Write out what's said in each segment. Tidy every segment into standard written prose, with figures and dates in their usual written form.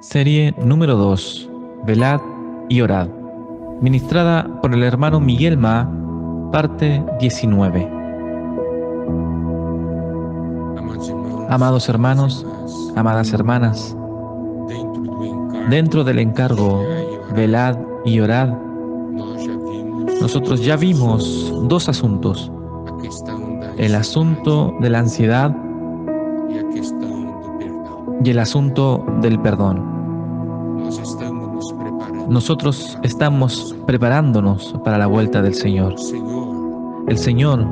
Serie número 2, Velad y orad, ministrada por el hermano Miguel Ma, parte 19. Amados hermanos, amadas hermanas, dentro del encargo velad y orad, nosotros ya vimos dos asuntos: el asunto de la ansiedad y el asunto del perdón. Nosotros estamos preparándonos para la vuelta del Señor. El Señor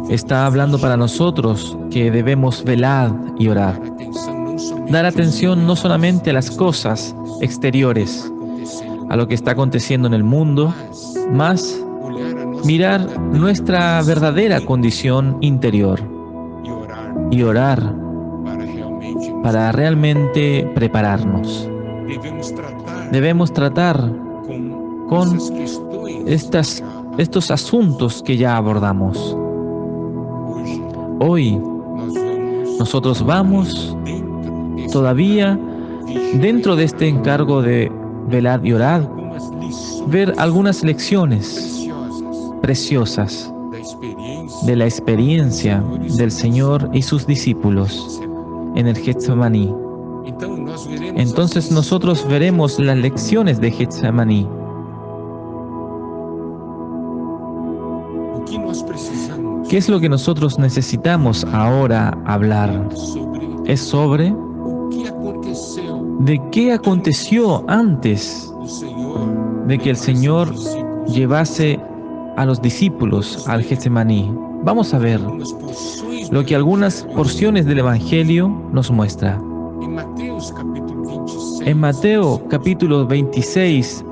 está hablando para nosotros que debemos velar y orar. Dar atención no solamente a las cosas exteriores, a lo que está aconteciendo en el mundo, más mirar nuestra verdadera condición interior y orar para realmente prepararnos. Debemos tratar con estos asuntos que ya abordamos. Hoy nosotros vamos todavía dentro de este encargo de velad y orad, ver algunas lecciones preciosas de la experiencia del Señor y sus discípulos en el Getsemaní. Entonces nosotros veremos las lecciones de Getsemaní. ¿Qué es lo que nosotros necesitamos ahora hablar? Es sobre de qué aconteció antes de que el Señor llevase a los discípulos al Getsemaní. Vamos a ver lo que algunas porciones del Evangelio nos muestra. En Mateo capítulo 26,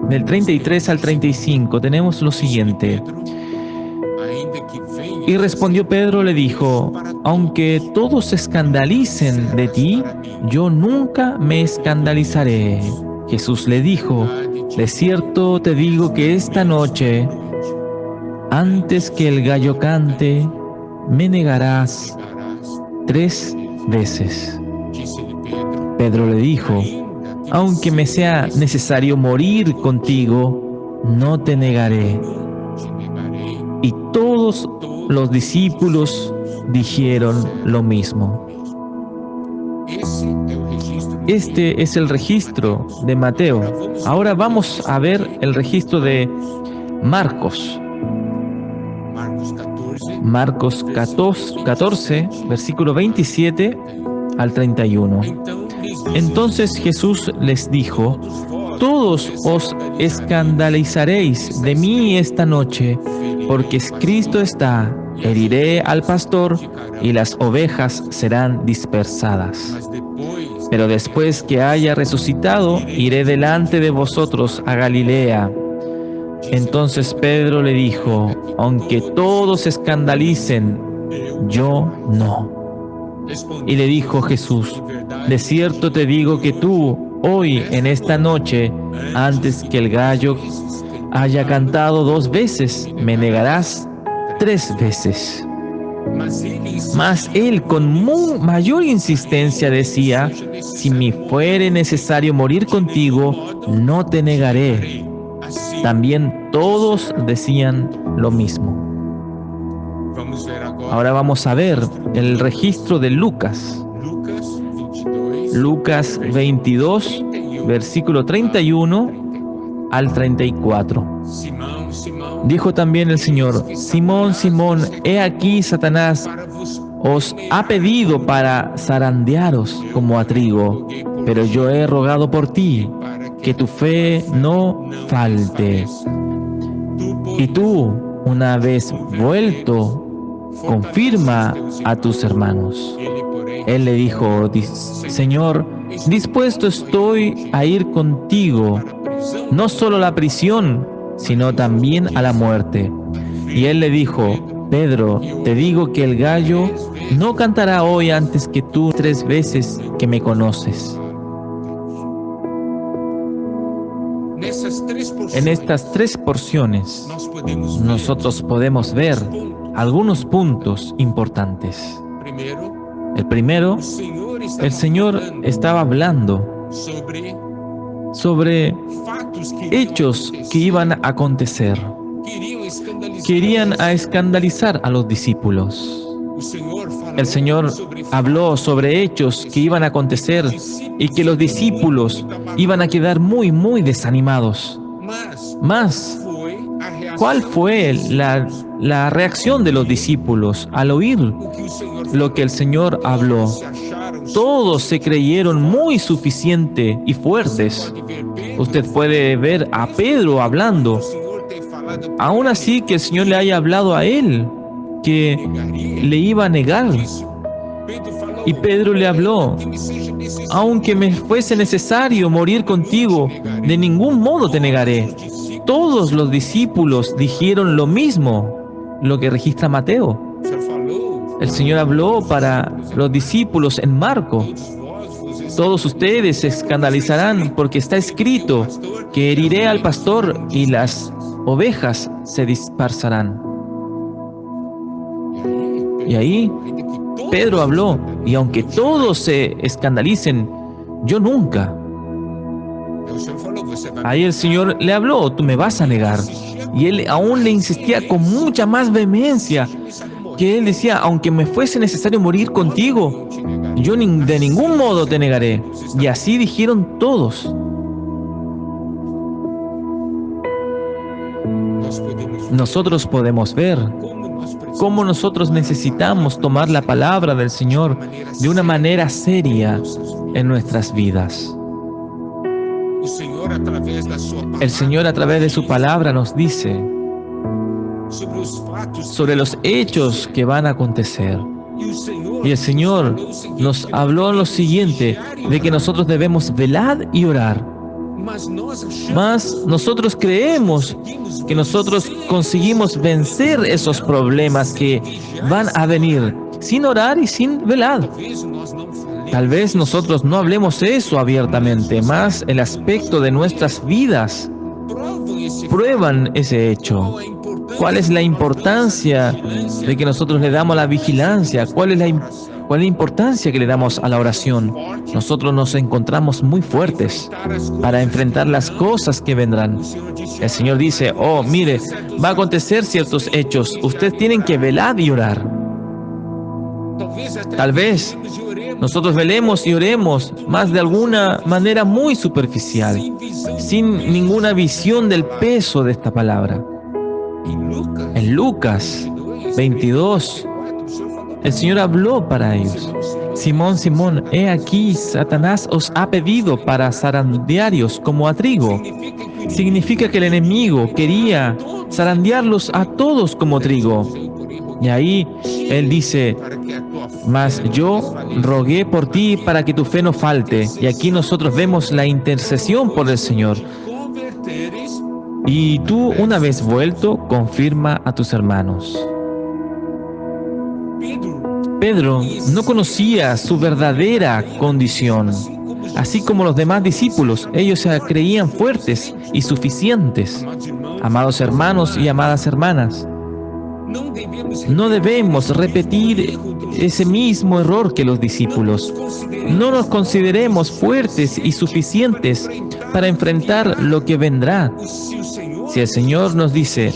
del 33 al 35, tenemos lo siguiente. Y respondió Pedro, le dijo: aunque todos se escandalicen de ti, yo nunca me escandalizaré. Jesús le dijo: de cierto te digo que esta noche, antes que el gallo cante, me negarás 3 veces. Pedro le dijo: aunque me sea necesario morir contigo, no te negaré. Y todos los discípulos dijeron lo mismo. Este es el registro de Mateo. Ahora vamos a ver el registro de Marcos. Marcos 14, versículo 27 al 31. Entonces Jesús les dijo: todos os escandalizaréis de mí esta noche, porque escrito está: heriré al pastor y las ovejas serán dispersadas. Pero después que haya resucitado, iré delante de vosotros a Galilea. Entonces Pedro le dijo: aunque todos se escandalicen, yo no. Y le dijo Jesús: de cierto te digo que tú, hoy, en esta noche, antes que el gallo haya cantado 2 veces, me negarás 3 veces. Mas él con mayor insistencia decía: si me fuere necesario morir contigo, no te negaré. También todos decían lo mismo. Ahora vamos a ver el registro de Lucas. Lucas 22, versículo 31 al 34. Dijo también el Señor: Simón, Simón, he aquí Satanás os ha pedido para zarandearos como a trigo, pero yo he rogado por ti, que tu fe no falte. Y tú, una vez vuelto, confirma a tus hermanos. Él le dijo: Señor, dispuesto estoy a ir contigo, no solo a la prisión, sino también a la muerte. Y él le dijo: Pedro, te digo que el gallo no cantará hoy antes que tú 3 veces que me conoces. En estas 3 porciones nosotros podemos ver algunos puntos importantes. El primero, el Señor estaba hablando sobre hechos que iban a acontecer. Querían a escandalizar a los discípulos. El Señor habló sobre hechos que iban a acontecer y que los discípulos iban a quedar muy, muy desanimados. Mas, ¿cuál fue la reacción de los discípulos al oír lo que el Señor habló? Todos se creyeron muy suficientes y fuertes. Usted puede ver a Pedro hablando. Aún así que el Señor le haya hablado a él, que le iba a negar. Y Pedro le habló: aunque me fuese necesario morir contigo, de ningún modo te negaré. Todos los discípulos dijeron lo mismo, lo que registra Mateo. El Señor habló para los discípulos en Marco: todos ustedes se escandalizarán porque está escrito que heriré al pastor y las ovejas se dispersarán. Y ahí Pedro habló: y aunque todos se escandalicen, yo nunca. Ahí el Señor le habló: tú me vas a negar. Y él aún le insistía con mucha más vehemencia, que él decía: aunque me fuese necesario morir contigo, yo de ningún modo te negaré. Y así dijeron todos. Nosotros podemos ver cómo nosotros necesitamos tomar la palabra del Señor de una manera seria en nuestras vidas. El Señor a través de su palabra nos dice sobre los hechos que van a acontecer. Y el Señor nos habló lo siguiente, de que nosotros debemos velar y orar. Mas nosotros creemos que nosotros conseguimos vencer esos problemas que van a venir sin orar y sin velar. Tal vez nosotros no hablemos eso abiertamente, mas el aspecto de nuestras vidas prueban ese hecho. ¿Cuál es la importancia de que nosotros le damos a la vigilancia? ¿Cuál es la importancia que le damos a la oración? Nosotros nos encontramos muy fuertes para enfrentar las cosas que vendrán. El Señor dice: oh, mire, va a acontecer ciertos hechos. Ustedes tienen que velar y orar. Tal vez nosotros velemos y oremos más de alguna manera muy superficial, sin ninguna visión del peso de esta palabra. En Lucas 22, el Señor habló para ellos: Simón, Simón, he aquí, Satanás os ha pedido para zarandearos como a trigo. Significa que el enemigo quería zarandearlos a todos como trigo. Y ahí Él dice: mas yo rogué por ti para que tu fe no falte. Y aquí nosotros vemos la intercesión por el Señor. Y tú, una vez vuelto, confirma a tus hermanos. Pedro no conocía su verdadera condición. Así como los demás discípulos, ellos se creían fuertes y suficientes. Amados hermanos y amadas hermanas, no debemos repetir ese mismo error que los discípulos. No nos consideremos fuertes y suficientes para enfrentar lo que vendrá. Si el Señor nos dice: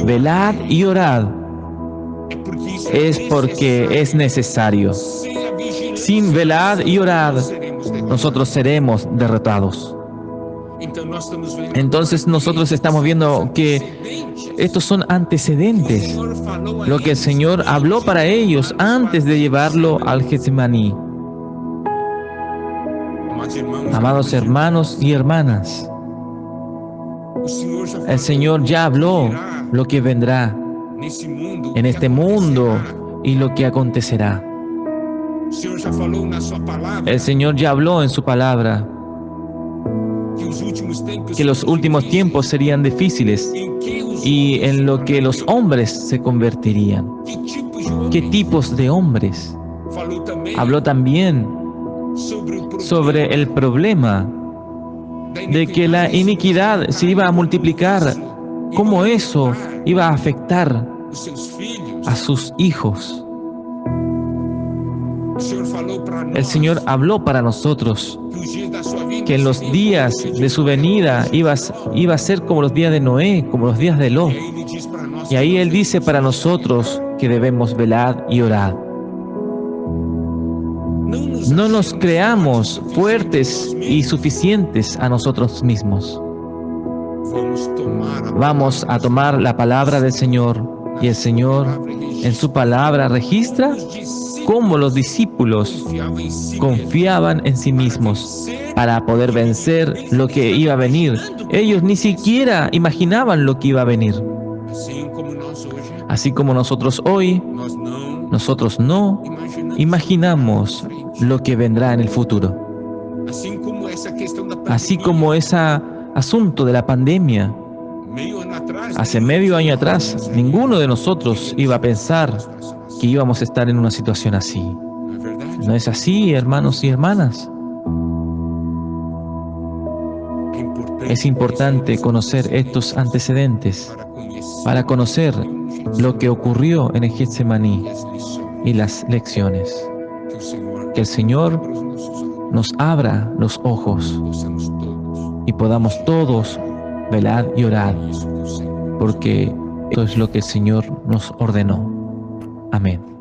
velad y orad, es porque es necesario. Sin velad y orad, nosotros seremos derrotados. Entonces nosotros estamos viendo que estos son antecedentes, lo que el Señor habló para ellos antes de llevarlo al Getsemaní. Amados hermanos y hermanas, el Señor ya habló lo que vendrá en este mundo y lo que acontecerá. El Señor ya habló en su palabra que los últimos tiempos serían difíciles y en lo que los hombres se convertirían. ¿Qué tipos de hombres? Habló también sobre el problema de que la iniquidad se iba a multiplicar, cómo eso iba a afectar a sus hijos. El Señor habló para nosotros que en los días de su venida iba a ser como los días de Noé, como los días de Lot. Y ahí Él dice para nosotros que debemos velar y orar. No nos creamos fuertes y suficientes a nosotros mismos. Vamos a tomar la palabra del Señor, y el Señor en su palabra registra cómo los discípulos confiaban en sí mismos para poder vencer lo que iba a venir. Ellos ni siquiera imaginaban lo que iba a venir. Así como nosotros hoy, nosotros no imaginamos lo que vendrá en el futuro. Así como ese asunto de la pandemia. Hace medio año atrás, ninguno de nosotros iba a pensar que íbamos a estar en una situación así. ¿No es así, hermanos y hermanas? Es importante conocer estos antecedentes para conocer lo que ocurrió en el Getsemaní y las lecciones. Que el Señor nos abra los ojos y podamos todos velar y orar, porque esto es lo que el Señor nos ordenó. Amén.